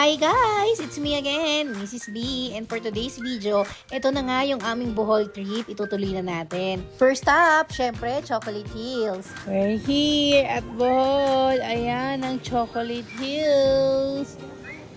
Hi guys! It's me again, Mrs. B. And for today's video, ito na nga yung aming Bohol trip. Itutuloy na natin. First up, syempre, Chocolate Hills. We're here at Bohol. Ayan ang Chocolate Hills.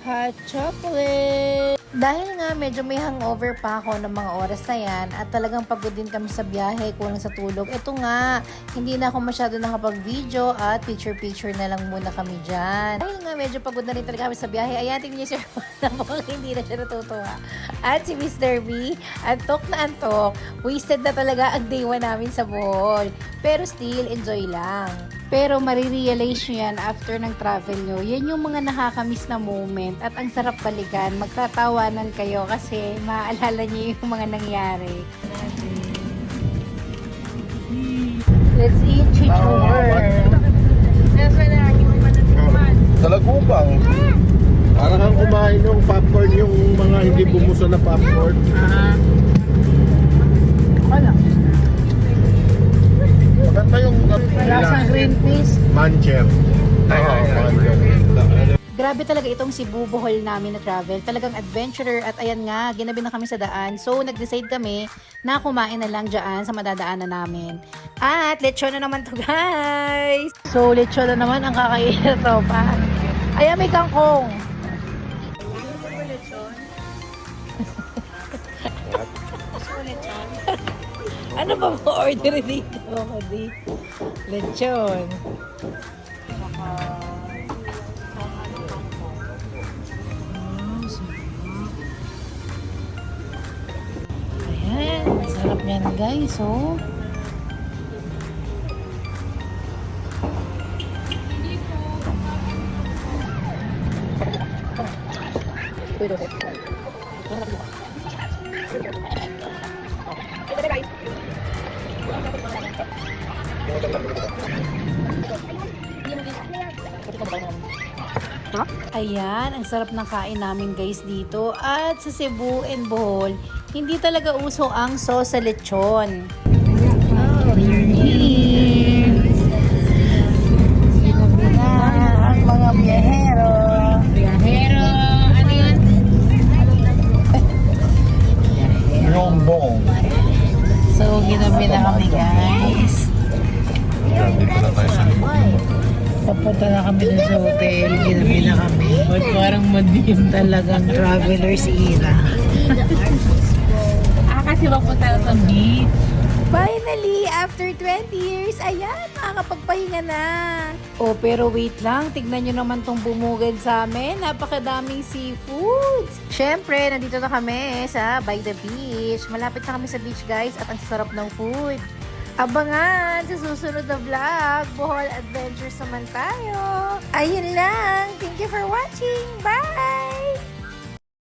Hot chocolate! Dahil nga medyo may hangover pa ako ng mga oras na yan at talagang pagod din kami sa biyahe, kulang sa tulog. Ito nga, hindi na ako masyado nakapag-video at picture-picture na lang muna kami dyan. Dahil nga medyo pagod na rin talaga kami sa biyahe, ayan, tingnan niyo si Sir mukhang hindi na siya natutuwa. At si Mr. B, antok na antok. Wasted na talaga ang day 1 namin sa Bohol. Pero still, enjoy lang. Pero marirealize nyo yan after ng travel nyo. Yan yung mga nakakamiss na moment at ang sarap balikan. Magtatawanan kayo kasi maaalala nyo yung mga nangyari. Let's eat chichur. Sa Lagubang. Parang kang kumain ng popcorn, yung mga hindi bumuso na popcorn. Wala. Maganda yung Lasang green peas. mancher. Grabe talaga itong Cebu Bohol namin na travel. Talagang adventurer at ayan nga, ginabi na kami sa daan. So, nag-decide kami na kumain na lang dyan sa madadaanan namin. At lechon na naman to guys! So, lechon na naman ang kakain na tropa. Ayan, may kangkong! Ano ba mo order dito? Lechon. Ayan, sarap yan guys, oh. Ayan, ang sarap ng kain namin guys dito. At sa Cebu and Bohol, hindi talaga uso ang sauce sa lechon. Ang mga biyahero. Biyahero, ano yun? Yombong. So, ginabi na kami guys. Dito na tayo sa Lagubang. Papunta na kami dun sa hotel, ginabi na kami. Parang madilim talagang traveler's era. Kasi mapunta sa beach. Finally, after 20 years, ayan, makakapagpahinga na. Oh, pero wait lang, tignan nyo naman tong bumugad sa amin. Napakadaming seafoods. Syempre, nandito na kami sa By the Beach. Malapit na kami sa beach, guys, at ang sarap ng food. Abangan sa susunod na vlog. Bohol Adventures naman tayo. Ayun lang. Thank you for watching. Bye!